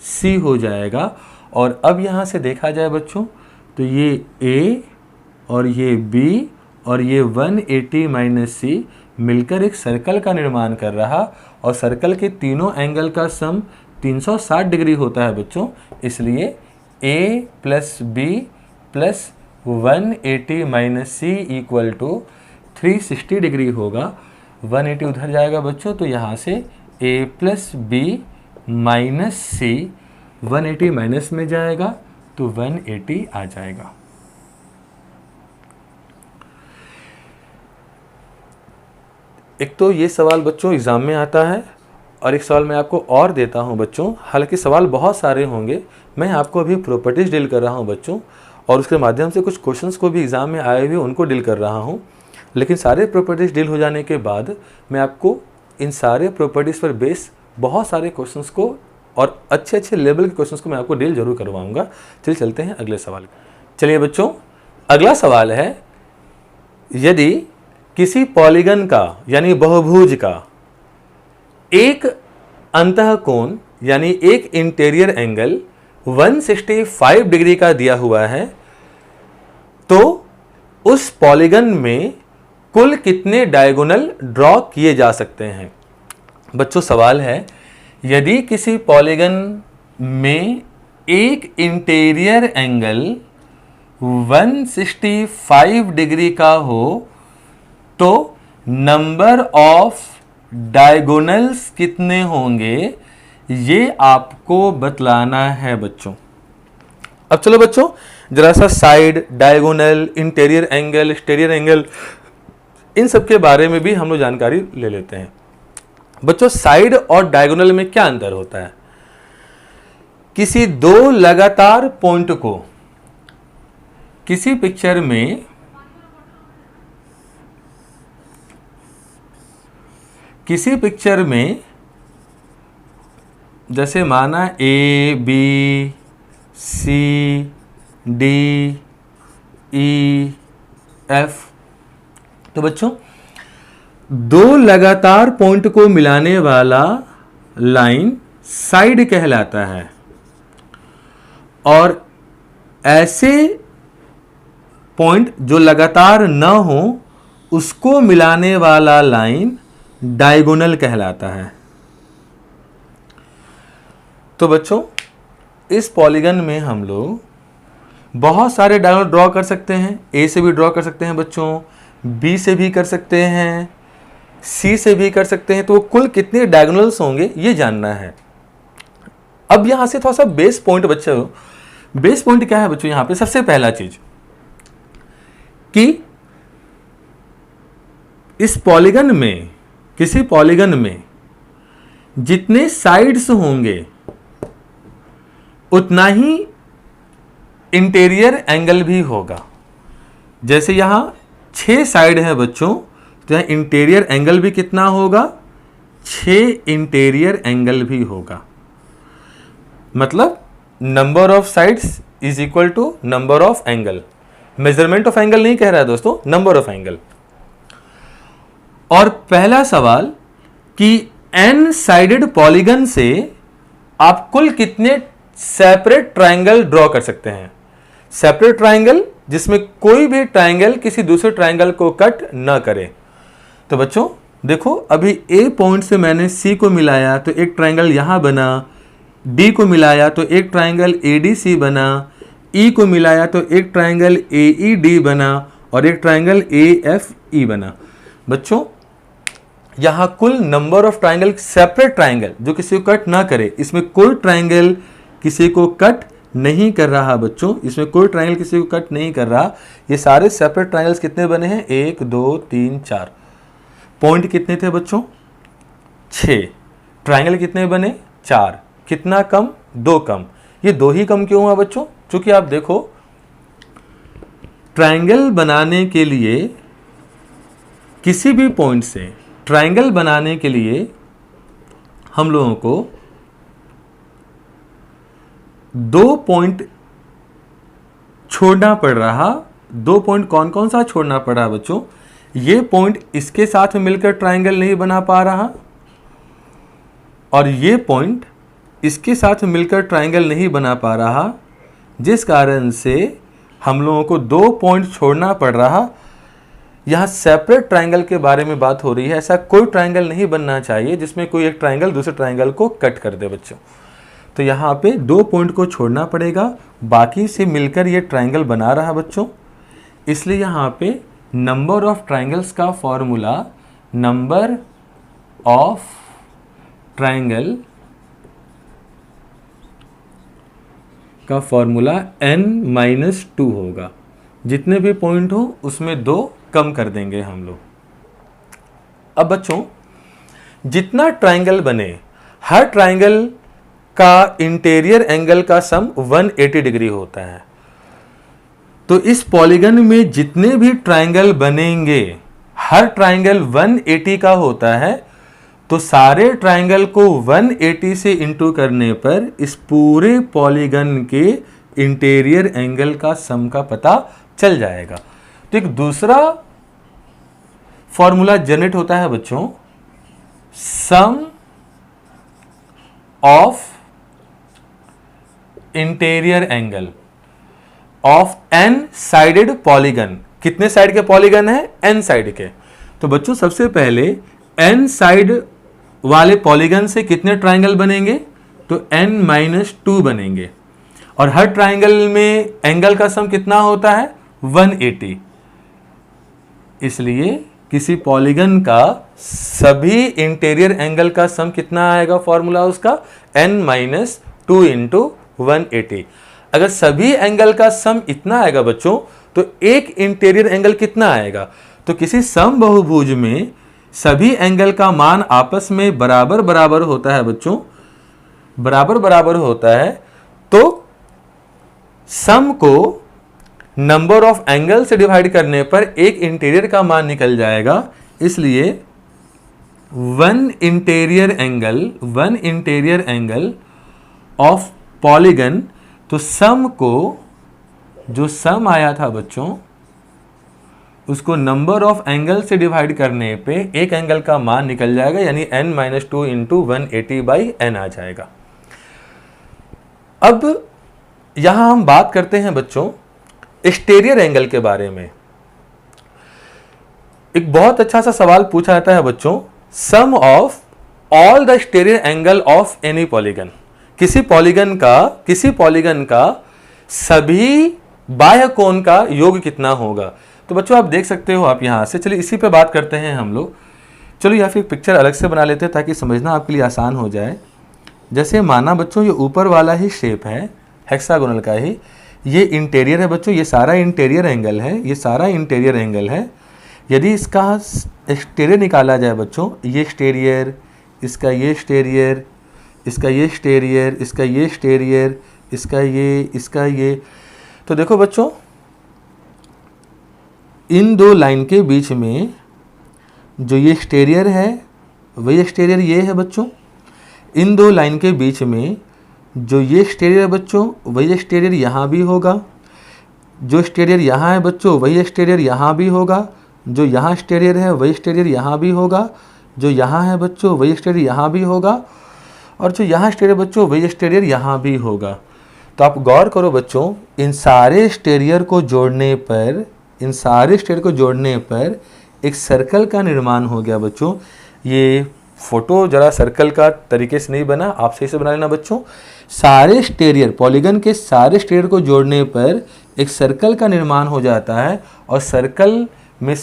C हो जाएगा। और अब यहाँ से देखा जाए बच्चों तो ये A और ये B और ये 180 माइनस C मिलकर एक सर्कल का निर्माण कर रहा, और सर्कल के तीनों एंगल का सम 360 डिग्री होता है बच्चों। इसलिए A plus B plus 180 minus C equal to 360 degree होगा। 180 उधर जाएगा बच्चों, तो यहाँ से A plus B minus C 180 minus में जाएगा तो 180 आ जाएगा। एक तो ये सवाल बच्चों एग्ज़ाम में आता है, और एक सवाल मैं आपको और देता हूं बच्चों। हालांकि सवाल बहुत सारे होंगे, मैं आपको अभी प्रॉपर्टीज डील कर रहा हूं बच्चों, और उसके माध्यम से कुछ क्वेश्चंस को भी एग्ज़ाम में आए हुए उनको डील कर रहा हूं। लेकिन सारे प्रॉपर्टीज डील हो जाने के बाद मैं आपको इन सारे प्रॉपर्टीज़ पर बेस बहुत सारे क्वेश्चंस को और अच्छे अच्छे लेवल के क्वेश्चंस को मैं आपको डील जरूर करवाऊँगा। चलिए चलते हैं अगले सवाल। चलिए बच्चों अगला सवाल है, यदि किसी पॉलीगन का यानी बहुभुज का एक अंतःकोण यानी एक इंटीरियर एंगल 165 डिग्री का दिया हुआ है, तो उस पॉलीगन में कुल कितने डायगोनल ड्रॉ किए जा सकते हैं। बच्चों सवाल है यदि किसी पॉलीगन में एक इंटीरियर एंगल 165 डिग्री का हो तो नंबर ऑफ डायगोनल्स कितने होंगे, ये आपको बतलाना है बच्चों। अब चलो बच्चों जरा सा side, diagonal, interior angle, exterior angle, इन सब के बारे में भी हम लोग जानकारी ले लेते हैं। बच्चों साइड और डायगोनल में क्या अंतर होता है? किसी दो लगातार पॉइंट को किसी पिक्चर में जैसे माना A B C D E F, तो बच्चों दो लगातार पॉइंट को मिलाने वाला लाइन साइड कहलाता है और ऐसे पॉइंट जो लगातार न हो उसको मिलाने वाला लाइन डायगोनल कहलाता है। तो बच्चों इस पॉलीगन में हम लोग बहुत सारे डायगोनल ड्रॉ कर सकते हैं। ए से भी ड्रॉ कर सकते हैं बच्चों, बी से भी कर सकते हैं, सी से भी कर सकते हैं। तो कुल कितने डायगोनल्स होंगे ये जानना है। अब यहां से थोड़ा सा बेस पॉइंट बच्चों, बेस पॉइंट क्या है बच्चों? यहां पे सबसे पहला चीज कि इस पॉलीगन में, किसी पॉलीगन में जितने साइड्स होंगे उतना ही इंटीरियर एंगल भी होगा। जैसे यहां 6 साइड है बच्चों, तो यहां इंटीरियर एंगल भी कितना होगा? 6 इंटीरियर एंगल भी होगा। मतलब number of sides is equal to number of angle. Measurement of angle नहीं कह रहा है दोस्तों, नंबर ऑफ एंगल। और पहला सवाल कि एन साइडेड पॉलीगन से आप कुल कितने सेपरेट ट्रायंगल ड्रॉ कर सकते हैं? सेपरेट ट्रायंगल जिसमें कोई भी ट्रायंगल किसी दूसरे ट्रायंगल को कट न करे। तो बच्चों देखो, अभी ए पॉइंट से मैंने सी को मिलाया तो एक ट्रायंगल यहां बना, डी को मिलाया तो एक ट्रायंगल एडीसी बना, ई को मिलाया तो एक ट्रायंगल एईडी बना और एक ट्रायंगल एएफई बना। बच्चों यहां कुल number of triangle, separate triangle जो किसी को कट ना करे, इसमें कोई ट्रायंगल किसी को कट नहीं कर रहा बच्चों, इसमें कोई ट्रायंगल किसी को कट नहीं कर रहा। ये सारे सेपरेट ट्रायंगल्स कितने बने हैं? 1 2 3 4। पॉइंट कितने थे बच्चों? 6। ट्रायंगल कितने बने? 4। कितना कम? 2 कम। ये 2 ही कम क्यों हुआ बच्चों? क्योंकि आप देखो ट्रायंगल बनाने के लिए, किसी भी पॉइंट से ट्रायंगल बनाने के लिए हम लोगों को 2 पॉइंट छोड़ना पड़ रहा। 2 पॉइंट कौन कौन सा छोड़ना पड़ रहा बच्चों? ये पॉइंट इसके साथ मिलकर ट्रायंगल नहीं बना पा रहा और ये पॉइंट इसके साथ मिलकर ट्रायंगल नहीं बना पा रहा, जिस कारण से हम लोगों को 2 पॉइंट छोड़ना पड़ रहा। यहाँ सेपरेट ट्रायंगल के बारे में बात हो रही है। ऐसा कोई ट्रायंगल नहीं बनना चाहिए जिसमें कोई एक ट्रायंगल दूसरे ट्रायंगल को कट कर दे बच्चों। तो यहाँ पे 2 पॉइंट को छोड़ना पड़ेगा, बाकी से मिलकर ये ट्रायंगल बना रहा बच्चों। इसलिए यहाँ पे नंबर ऑफ ट्रायंगल्स का फॉर्मूला, नंबर ऑफ ट्रायंगल का फॉर्मूला n-2 होगा। जितने भी पॉइंट हो उसमें 2 कम कर देंगे हम लोग। अब बच्चों जितना ट्रायंगल बने, हर ट्रायंगल का इंटीरियर एंगल का सम 180 डिग्री होता है। तो इस पॉलीगन में जितने भी ट्रायंगल बनेंगे, हर ट्रायंगल 180 का होता है। तो सारे ट्रायंगल को 180 से इंटू करने पर इस पूरे पॉलीगन के इंटीरियर एंगल का सम का पता चल जाएगा। तो एक दूसरा फॉर्मूला जनरेट होता है बच्चों, sum of interior angle of n sided polygon. कितने साइड के पॉलीगन है? एन साइड के। तो बच्चों सबसे पहले एन साइड वाले पॉलीगन से कितने ट्राइंगल बनेंगे? तो n-2 बनेंगे। और हर ट्राइंगल में एंगल का सम कितना होता है? 180। इसलिए किसी पॉलीगन का सभी इंटीरियर एंगल का सम कितना आएगा? फॉर्मूला उसका n-2 इंटू 180। अगर सभी एंगल का सम इतना आएगा बच्चों, तो एक इंटीरियर एंगल कितना आएगा? तो किसी सम बहुभुज में सभी एंगल का मान आपस में बराबर बराबर होता है बच्चों, बराबर बराबर होता है। तो सम को नंबर ऑफ एंगल से डिवाइड करने पर एक इंटीरियर का मान निकल जाएगा। इसलिए one interior angle of polygon, तो सम को, जो सम आया था बच्चों, उसको नंबर ऑफ एंगल से डिवाइड करने पे एक एंगल का मान निकल जाएगा, यानी n-2 इंटू 180/n आ जाएगा। अब यहां हम बात करते हैं बच्चों एक्सटीरियर एंगल के बारे में। एक बहुत अच्छा सा सवाल पूछा जाता है बच्चों, sum of all the exterior angle of any polygon. किसी पॉलीगन का सभी बाह्य कोण का योग कितना होगा? तो बच्चों आप देख सकते हो आप यहां से। चलिए इसी पे बात करते हैं हम लोग। चलो या फिर पिक्चर अलग से बना लेते हैं ताकि समझना आपके लिए आसान हो जाए। जैसे माना बच्चों ये ऊपर वाला ही शेप है, हेक्सागोनल का ही, ये इंटीरियर है बच्चों, ये सारा इंटीरियर एंगल है, ये सारा इंटीरियर एंगल है। यदि इसका एक्सटीरियर निकाला जाए बच्चों, ये एक्सटीरियर, इसका ये एक्सटीरियर, इसका ये एक्सटीरियर, इसका ये एक्सटीरियर, इसका ये, तो देखो बच्चों इन दो लाइन के बीच में जो ये एक्सटीरियर है वही एक्सटीरियर ये है बच्चों। इन दो लाइन के बीच में जो ये एक्सटीरियर है बच्चों वही एक्सटीरियर यहाँ भी होगा। जो एक्सटीरियर यहाँ है बच्चों वही एक्सटीरियर यहाँ भी होगा। जो यहाँ एक्सटीरियर है वही एक्सटीरियर यहाँ भी होगा। जो यहाँ है बच्चों वही एक्सटीरियर यहाँ भी होगा। और जो यहाँ एक्सटीरियर बच्चों वही एक्सटीरियर यहाँ भी होगा। तो आप गौर करो बच्चों, इन सारे एक्सटीरियर को जोड़ने पर एक सर्कल का निर्माण हो गया बच्चों। ये फोटो जरा सर्कल का तरीके से नहीं बना, आप सही से बना लेना बच्चों। सारे एक्सटीरियर, पॉलीगन के सारे एक्सटीरियर को जोड़ने पर एक सर्कल का निर्माण हो जाता है। और सर्कल में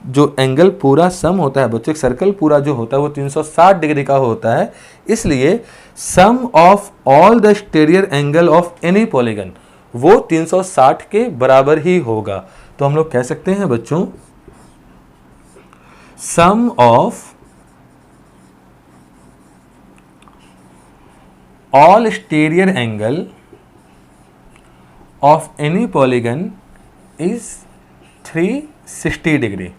जो एंगल पूरा सम होता है बच्चों, एक सर्कल पूरा जो होता है वो 360 डिग्री का होता है। इसलिए sum of all the exterior angle of any polygon वो 360 के बराबर ही होगा। तो हम लोग कह सकते हैं बच्चों, sum of all exterior angle of any polygon is 360 degree.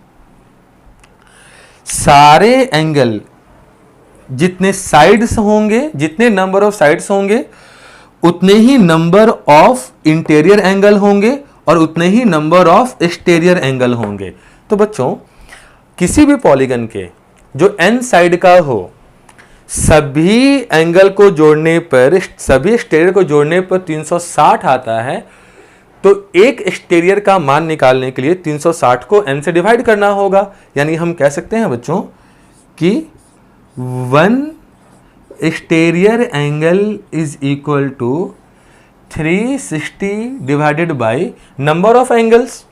सारे एंगल जितने साइड्स होंगे, जितने नंबर ऑफ साइड्स होंगे, उतने ही नंबर ऑफ इंटीरियर एंगल होंगे और उतने ही नंबर ऑफ एक्सटीरियर एंगल होंगे। तो बच्चों किसी भी पॉलीगन के जो n साइड का हो, सभी एंगल को जोड़ने पर, सभी एक्सटीरियर को जोड़ने पर 360 आता है। तो एक एक्सटीरियर का मान निकालने के लिए 360 को n से डिवाइड करना होगा। यानी हम कह सकते हैं बच्चों कि 1 exterior angle is equal to 360 divided by number of angles.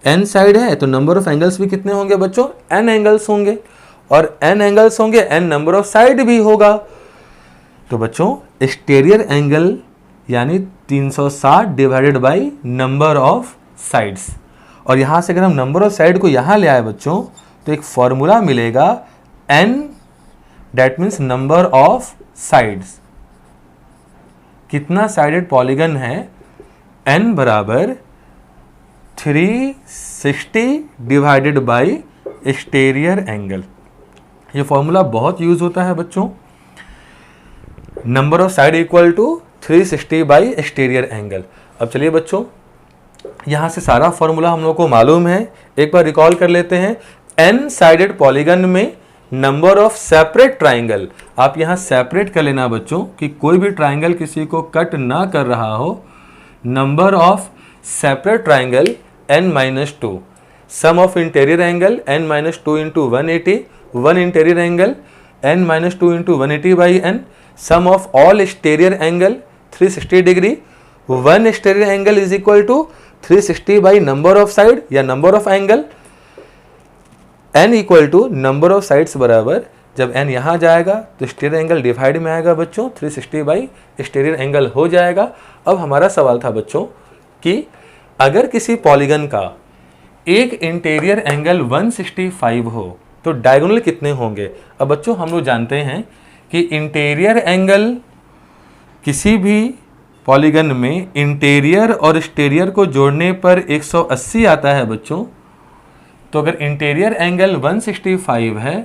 n side है तो नंबर ऑफ एंगल्स भी कितने होंगे बच्चों? n एंगल्स होंगे। और n एंगल्स होंगे, n नंबर ऑफ साइड भी होगा। तो बच्चों एक्सटीरियर एंगल यानी 360 divided by number of sides. और यहाँ से अगर हम नंबर ऑफ साइड को यहाँ ले आए बच्चों, तो एक फॉर्मूला मिलेगा n, that means number of sides. कितना साइडेड पॉलीगन है? n बराबर 360 डिवाइडेड बाय एक्सटीरियर एंगल। ये फॉर्मूला बहुत यूज होता है बच्चों। Number of side equal to 360 by exterior angle. अब चलिए बच्चों, यहाँ से सारा फॉर्मूला हम लोग को मालूम है। एक बार रिकॉल कर लेते हैं। n साइडेड पॉलीगन में नंबर ऑफ सेपरेट ट्राइंगल, आप यहाँ सेपरेट कर लेना बच्चों कि कोई भी ट्राइंगल किसी को कट ना कर रहा हो। Number of separate triangle n-2, sum of interior angle n-2 into 180, one interior angle n minus 2 into 180/n, sum of all exterior angle 360 degree, one exterior angle is equal to 360 by number of side या number of angle, n equal to number of sides बराबर, जब n यहाँ जाएगा तो exterior angle divide में आएगा बच्चों, 360 by exterior angle हो जाएगा। अब हमारा सवाल था बच्चों कि अगर किसी पॉलीगन का एक इंटीरियर एंगल 165 हो तो डायगोनल कितने होंगे। अब बच्चों हम लोग जानते हैं कि इंटीरियर एंगल किसी भी पॉलीगन में इंटीरियर और एक्सटीरियर को जोड़ने पर 180 आता है बच्चों। तो अगर इंटीरियर एंगल 165 है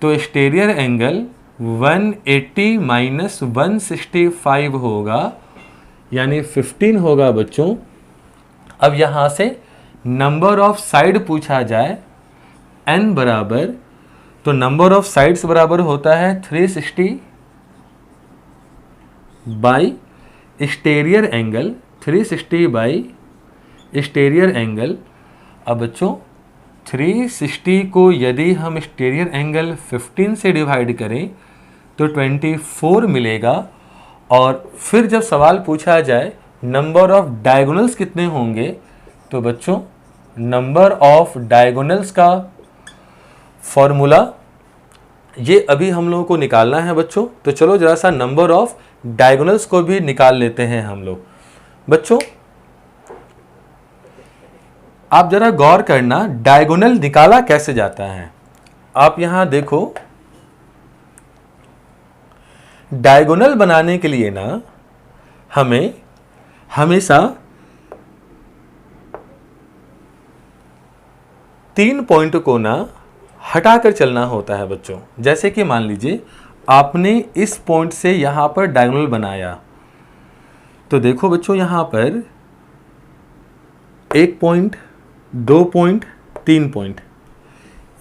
तो एक्सटीरियर एंगल 180 माइनस 165 होगा, यानी 15 होगा बच्चों। अब यहाँ से नंबर ऑफ साइड पूछा जाए n बराबर, तो नंबर ऑफ साइड्स बराबर होता है 360 by exterior angle, 360 by exterior angle. अब बच्चों 360 को यदि हम एक्सटीरियर एंगल 15 से डिवाइड करें तो 24 मिलेगा। और फिर जब सवाल पूछा जाए नंबर ऑफ डायगोनल्स कितने होंगे, तो बच्चों नंबर ऑफ डायगोनल्स का फॉर्मूला ये अभी हम लोगों को निकालना है बच्चों। तो चलो जरा सा नंबर ऑफ डायगोनल्स को भी निकाल लेते हैं हम लोग। बच्चों आप जरा गौर करना, डायगोनल निकाला कैसे जाता है। आप यहां देखो, डायगोनल बनाने के लिए ना हमें हमेशा 3 पॉइंट को ना हटाकर चलना होता है बच्चों। जैसे कि मान लीजिए आपने इस पॉइंट से यहां पर डायगोनल बनाया, तो देखो बच्चों यहां पर 1 पॉइंट, 2 पॉइंट, 3 पॉइंट,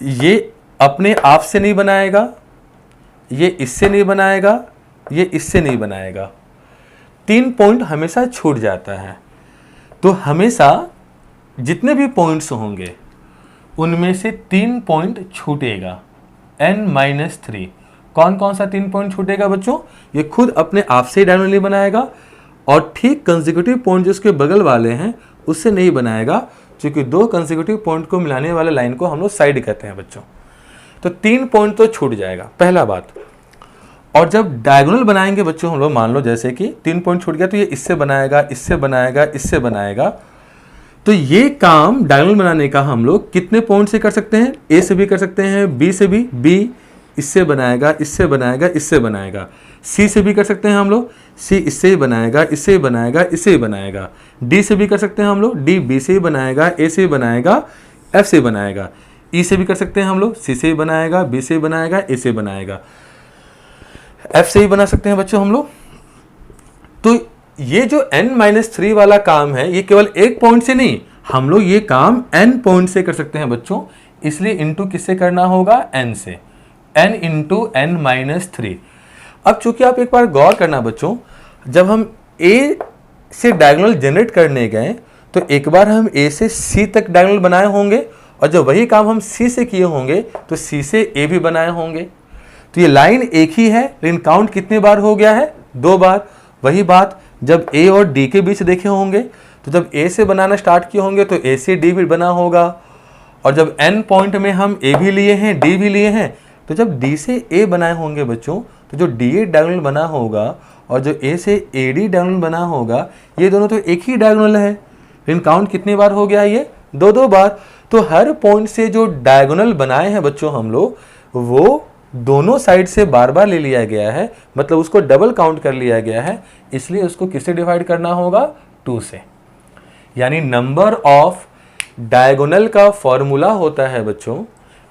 ये अपने आप से नहीं बनाएगा, ये इससे नहीं बनाएगा, ये इससे नहीं बनाएगा। 3 पॉइंट हमेशा छूट जाता है। तो हमेशा जितने भी पॉइंट्स होंगे उनमें से 3 पॉइंट छूटेगा, n-3। कौन कौन सा 3 पॉइंट छूटेगा बच्चों, ये खुद अपने आप से डायगोनल नहीं बनाएगा और ठीक कंसेक्यूटिव पॉइंट जो उसके बगल वाले हैं उससे नहीं बनाएगा, क्योंकि 2 कंसेक्यूटिव पॉइंट को मिलाने वाले लाइन को हम लोग साइड कहते हैं बच्चों। तो 3 पॉइंट तो छूट जाएगा, पहला बात। और जब डायगोनल बनाएंगे बच्चों हम लोग, मान लो जैसे कि 3 पॉइंट छूट गया तो ये इससे बनाएगा, इससे बनाएगा, इससे बनाएगा। तो ये काम डायगोनल बनाने का हम लोग कितने पॉइंट से कर सकते हैं, ए से भी कर सकते हैं, बी से भी, बी इससे बनाएगा, इससे बनाएगा, इससे बनाएगा। सी से भी कर सकते हैं हम लोग, सी इससे ही बनाएगा, इससे ही बनाएगा, इससे ही बनाएगा। डी से भी कर सकते हैं हम लोग, डी बी से ही बनाएगा, ए से ही बनाएगा, एफ से बनाएगा। ई से भी कर सकते हैं हम लोग, सी से ही बनाएगा, बी से ही बनाएगा, ए से बनाएगा, एफ से ही बना सकते हैं बच्चों हम लोग। तो ये जो n-3 वाला काम है ये केवल एक पॉइंट से नहीं, हम लोग ये काम n पॉइंट से कर सकते हैं बच्चों। इसलिए इंटू किससे करना होगा, n से, n इंटू n-3। अब चूंकि आप एक बार गौर करना बच्चों, जब हम a से डायगोनल जनरेट करने गए तो एक बार हम a से c तक डायगोनल बनाए होंगे, और जब वही काम हम c से किए होंगे तो c से a भी बनाए होंगे। तो ये लाइन एक ही है, लेकिन काउंट कितने बार हो गया है, 2 बार। वही बात जब a और d के बीच देखे होंगे, तो जब a से बनाना स्टार्ट किए होंगे तो a से d भी बना होगा। और जब n पॉइंट में हम a भी लिए हैं, d भी लिए हैं, तो जब d से a बनाए होंगे बच्चों, तो जो da डायगोनल बना होगा और जो a से ad डायगोनल बना होगा, ये दोनों तो एक ही डायगोनल है, लेकिन काउंट कितनी बार हो गया, ये 2-2 बार। तो हर पॉइंट से जो डायगोनल बनाए हैं बच्चों हम लोग, वो दोनों साइड से बार बार ले लिया गया है, मतलब उसको डबल काउंट कर लिया गया है। इसलिए उसको किससे डिवाइड करना होगा, 2 से। यानी नंबर ऑफ डायगोनल का फॉर्मूला होता है बच्चों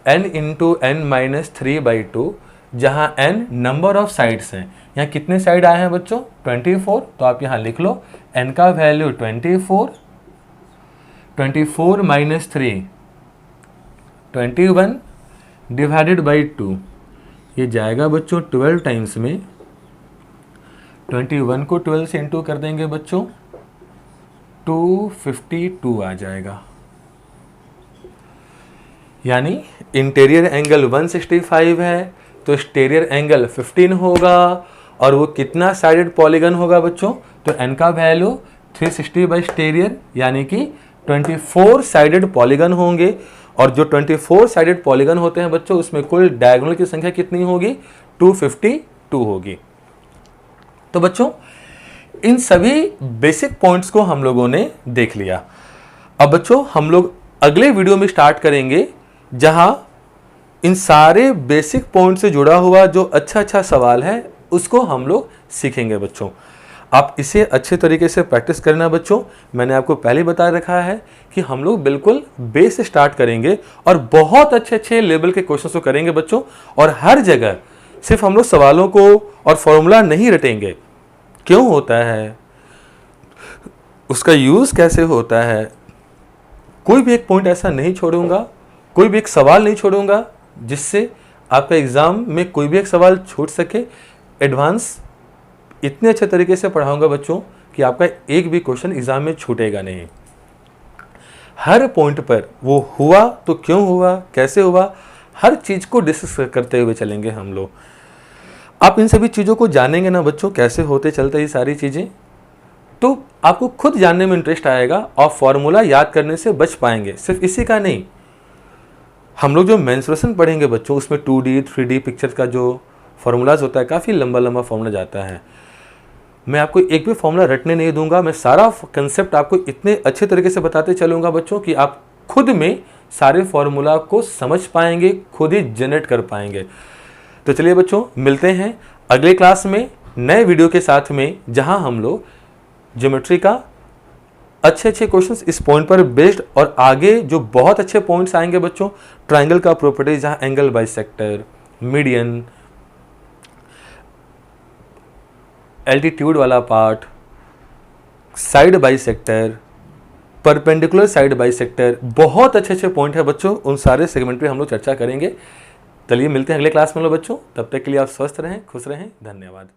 n इंटू n-3/2, जहां n नंबर ऑफ साइड्स हैं। यहाँ कितने साइड आए हैं बच्चों, 24। तो आप यहाँ लिख लो n का वैल्यू 24, 24 माइनस 3 21 डिवाइडेड बाई 2, ये जाएगा बच्चों 12 टाइम्स में। 21 को 12 से इंटू कर देंगे बच्चों, 252 आ जाएगा। यानी इंटीरियर एंगल 165 है, तो स्टेरियर एंगल 15 होगा और वो कितना साइडेड पॉलीगन होगा बच्चों, तो n का वैल्यू 360 बाई स्टेरियर यानी कि 24 साइडेड पॉलीगन होंगे। और जो 24 साइडेड पॉलीगन होते हैं बच्चों उसमें कुल डायगोनल की संख्या कितनी होगी, 252 होगी। तो बच्चों इन सभी बेसिक पॉइंट्स को हम लोगों ने देख लिया। अब बच्चों हम लोग अगले वीडियो में स्टार्ट करेंगे जहां इन सारे बेसिक पॉइंट से जुड़ा हुआ जो अच्छा सवाल है उसको हम लोग सीखेंगे बच्चों। आप इसे अच्छे तरीके से प्रैक्टिस करना बच्चों। मैंने आपको पहले बता रखा है कि हम लोग बिल्कुल बेस से स्टार्ट करेंगे और बहुत अच्छे लेवल के क्वेश्चंस को करेंगे बच्चों। और हर जगह सिर्फ हम लोग सवालों को और फॉर्मूला नहीं रटेंगे, क्यों होता है, उसका यूज कैसे होता है, कोई भी एक पॉइंट ऐसा नहीं छोड़ूंगा, कोई भी एक सवाल नहीं छोड़ूंगा जिससे आपका एग्जाम में कोई भी एक सवाल छूट सके। एडवांस इतने अच्छे तरीके से पढ़ाऊंगा बच्चों कि आपका एक भी क्वेश्चन एग्जाम में छूटेगा नहीं। हर पॉइंट पर वो हुआ तो क्यों हुआ, कैसे हुआ, हर चीज को डिस्कस करते हुए चलेंगे हम लोग। आप इन सभी चीजों को जानेंगे ना बच्चों, कैसे होते चलते ये सारी चीजें, तो आपको खुद जानने में इंटरेस्ट आएगा और फॉर्मूला याद करने से बच पाएंगे। सिर्फ इसी का नहीं, हम लोग जो मेंसुरेशन पढ़ेंगे बच्चों उसमें 2D 3D पिक्चर का जो फॉर्मूलाज होता है काफ़ी लंबा फॉर्मूला जाता है। मैं आपको एक भी फॉर्मूला रटने नहीं दूंगा, मैं सारा कंसेप्ट आपको इतने अच्छे तरीके से बताते चलूंगा बच्चों कि आप खुद में सारे फॉर्मूला को समझ पाएंगे, खुद ही जनरेट कर पाएंगे। तो चलिए बच्चों मिलते हैं अगले क्लास में नए वीडियो के साथ में, जहां हम लोग ज्योमेट्री का अच्छे क्वेश्चंस इस पॉइंट पर बेस्ड और आगे जो बहुत अच्छे पॉइंट्स आएंगे बच्चों, ट्रायंगल का प्रॉपर्टीज जहां एंगल बाइसेक्टर, मीडियन, एल्टीट्यूड वाला part, side bisector, perpendicular side bisector, बहुत अच्छे पॉइंट है बच्चों। उन सारे सेगमेंट पे हम लोग चर्चा करेंगे। चलिए मिलते हैं अगले क्लास में लो बच्चों, तब तक के लिए आप स्वस्थ रहें, खुश रहें, धन्यवाद।